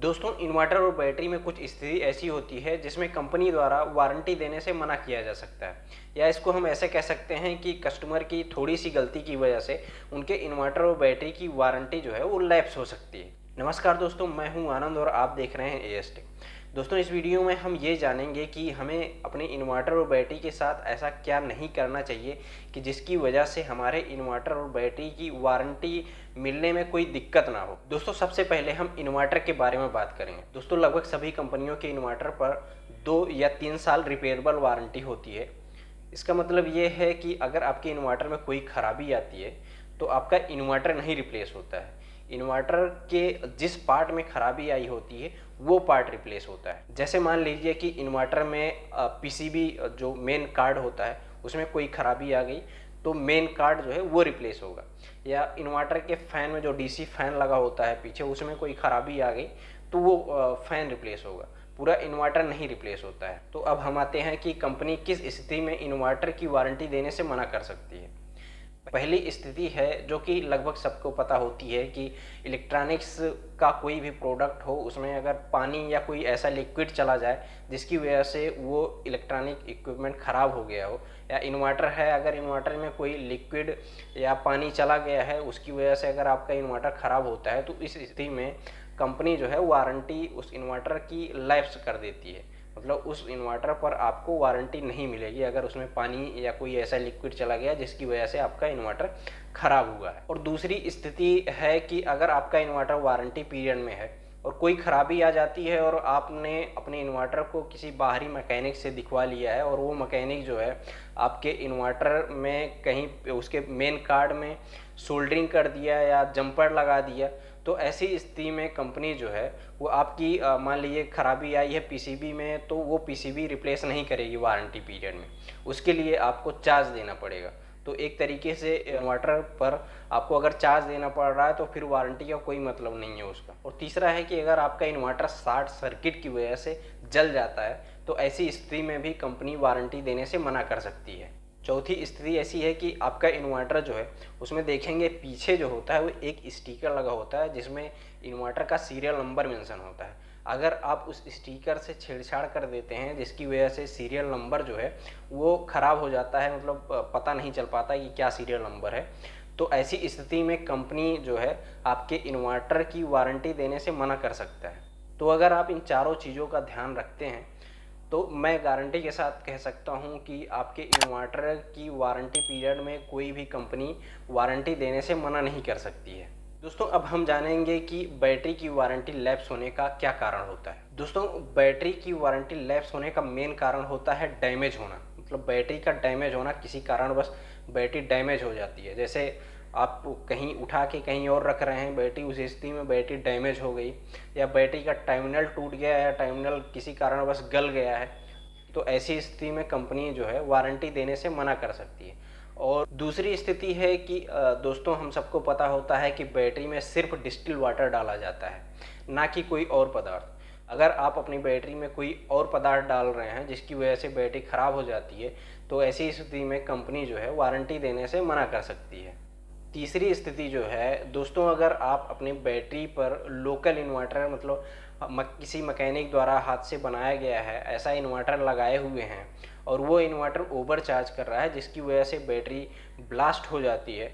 दोस्तों, इन्वर्टर और बैटरी में कुछ स्थिति ऐसी होती है जिसमें कंपनी द्वारा वारंटी देने से मना किया जा सकता है, या इसको हम ऐसे कह सकते हैं कि कस्टमर की थोड़ी सी गलती की वजह से उनके इन्वर्टर और बैटरी की वारंटी जो है वो लैप्स हो सकती है। नमस्कार दोस्तों, मैं हूं आनंद और आप देख रहे हैं एएस टेक। दोस्तों, इस वीडियो में हम ये जानेंगे कि हमें अपने इन्वर्टर और बैटरी के साथ ऐसा क्या नहीं करना चाहिए कि जिसकी वजह से हमारे इन्वर्टर और बैटरी की वारंटी मिलने में कोई दिक्कत ना हो। दोस्तों, सबसे पहले हम इन्वर्टर के बारे में बात करेंगे। दोस्तों, लगभग सभी कंपनियों के इन्वर्टर पर 2 या 3 साल रिपेयरेबल वारंटी होती है। इसका मतलब ये है कि अगर आपके इन्वर्टर में कोई खराबी आती है तो आपका इन्वर्टर नहीं रिप्लेस होता है, इन्वर्टर के जिस पार्ट में खराबी आई होती है वो पार्ट रिप्लेस होता है। जैसे मान लीजिए कि इन्वर्टर में पीसीबी जो मेन कार्ड होता है उसमें कोई खराबी आ गई तो मेन कार्ड जो है वो रिप्लेस होगा, या इन्वर्टर के फैन में जो डीसी फैन लगा होता है पीछे उसमें कोई खराबी आ गई तो वो फैन रिप्लेस होगा, पूरा इन्वर्टर नहीं रिप्लेस होता है। तो अब हम आते हैं कि कंपनी किस स्थिति में इन्वर्टर की वारंटी देने से मना कर सकती है। पहली स्थिति है जो कि लगभग सबको पता होती है कि इलेक्ट्रॉनिक्स का कोई भी प्रोडक्ट हो, उसमें अगर पानी या कोई ऐसा लिक्विड चला जाए जिसकी वजह से वो इलेक्ट्रॉनिक इक्विपमेंट ख़राब हो गया हो, या इन्वर्टर है अगर इन्वर्टर में कोई लिक्विड या पानी चला गया है उसकी वजह से अगर आपका इन्वर्टर ख़राब होता है तो इस स्थिति में कंपनी जो है वारंटी उस इन्वर्टर की लैप्स कर देती है। मतलब उस इन्वर्टर पर आपको वारंटी नहीं मिलेगी अगर उसमें पानी या कोई ऐसा लिक्विड चला गया जिसकी वजह से आपका इन्वर्टर खराब हुआ है। और दूसरी स्थिति है कि अगर आपका इन्वर्टर वारंटी पीरियड में है और कोई खराबी आ जाती है और आपने अपने इन्वर्टर को किसी बाहरी मैकेनिक से दिखवा लिया है और वो मैकेनिक जो है आपके इन्वर्टर में कहीं उसके मेन कार्ड में सोल्डरिंग कर दिया या जंपर लगा दिया, तो ऐसी स्थिति में कंपनी जो है वो आपकी मान लीजिए खराबी आई है पीसीबी में तो वो पीसीबी रिप्लेस नहीं करेगी वारंटी पीरियड में, उसके लिए आपको चार्ज देना पड़ेगा। तो एक तरीके से इन्वर्टर पर आपको अगर चार्ज देना पड़ रहा है तो फिर वारंटी का कोई मतलब नहीं है उसका। और तीसरा है कि अगर आपका इन्वर्टर शॉर्ट सर्किट की वजह से जल जाता है तो ऐसी स्थिति में भी कंपनी वारंटी देने से मना कर सकती है। चौथी स्थिति ऐसी है कि आपका इन्वर्टर जो है उसमें देखेंगे पीछे जो होता है वो एक स्टिकर लगा होता है जिसमें इन्वर्टर का सीरियल नंबर मेंशन होता है। अगर आप उस स्टिकर से छेड़छाड़ कर देते हैं जिसकी वजह से सीरियल नंबर जो है वो ख़राब हो जाता है, मतलब पता नहीं चल पाता कि क्या सीरियल नंबर है, तो ऐसी स्थिति में कंपनी जो है आपके इन्वर्टर की वारंटी देने से मना कर सकता है। तो अगर आप इन चारों चीज़ों का ध्यान रखते हैं तो मैं गारंटी के साथ कह सकता हूं कि आपके इन्वर्टर की वारंटी पीरियड में कोई भी कंपनी वारंटी देने से मना नहीं कर सकती है। दोस्तों, अब हम जानेंगे कि बैटरी की वारंटी लैप्स होने का क्या कारण होता है। दोस्तों, बैटरी की वारंटी लैप्स होने का मेन कारण होता है डैमेज होना, मतलब बैटरी का डैमेज होना, किसी कारणवश बैटरी डैमेज हो जाती है। जैसे आप कहीं उठा के कहीं और रख रहे हैं बैटरी, उस स्थिति में बैटरी डैमेज हो गई, या बैटरी का टर्मिनल टूट गया या टर्मिनल किसी कारणवश गल गया है, तो ऐसी स्थिति में कंपनी जो है वारंटी देने से मना कर सकती है। और दूसरी स्थिति है कि दोस्तों, हम सबको पता होता है कि बैटरी में सिर्फ डिस्टिल वाटर डाला जाता है, ना कि कोई और पदार्थ। अगर आप अपनी बैटरी में कोई और पदार्थ डाल रहे हैं जिसकी वजह से बैटरी ख़राब हो जाती है तो ऐसी स्थिति में कंपनी जो है वारंटी देने से मना कर सकती है। तीसरी स्थिति जो है दोस्तों, अगर आप अपनी बैटरी पर लोकल इन्वर्टर, मतलब किसी मैकेनिक द्वारा हाथ से बनाया गया है ऐसा इन्वर्टर लगाए हुए हैं और वो इन्वर्टर ओवर चार्ज कर रहा है जिसकी वजह से बैटरी ब्लास्ट हो जाती है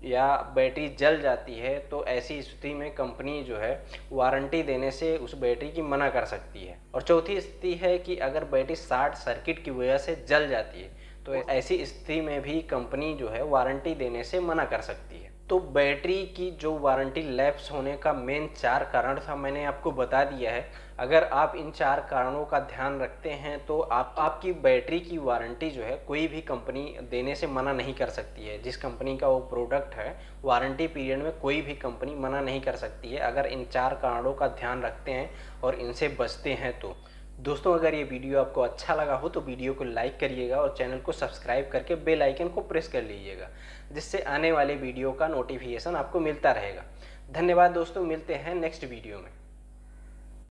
या बैटरी जल जाती है, तो ऐसी स्थिति में कंपनी जो है वारंटी देने से उस बैटरी की मना कर सकती है। और चौथी स्थिति है कि अगर बैटरी शॉर्ट सर्किट की वजह से जल जाती है तो ऐसी स्थिति में भी कंपनी जो है वारंटी देने से मना कर सकती है। तो बैटरी की जो वारंटी लैप्स होने का मेन 4 कारण था मैंने आपको बता दिया है। अगर आप इन 4 कारणों का ध्यान रखते हैं तो आपकी बैटरी की वारंटी जो है कोई भी कंपनी देने से मना नहीं कर सकती है। जिस कंपनी का वो प्रोडक्ट है वारंटी पीरियड में कोई भी कंपनी मना नहीं कर सकती है अगर इन 4 कारणों का ध्यान रखते हैं और इनसे बचते हैं तो। दोस्तों, अगर ये वीडियो आपको अच्छा लगा हो तो वीडियो को लाइक करिएगा और चैनल को सब्सक्राइब करके बेल आइकन को प्रेस कर लीजिएगा, जिससे आने वाले वीडियो का नोटिफिकेशन आपको मिलता रहेगा। धन्यवाद दोस्तों, मिलते हैं नेक्स्ट वीडियो में।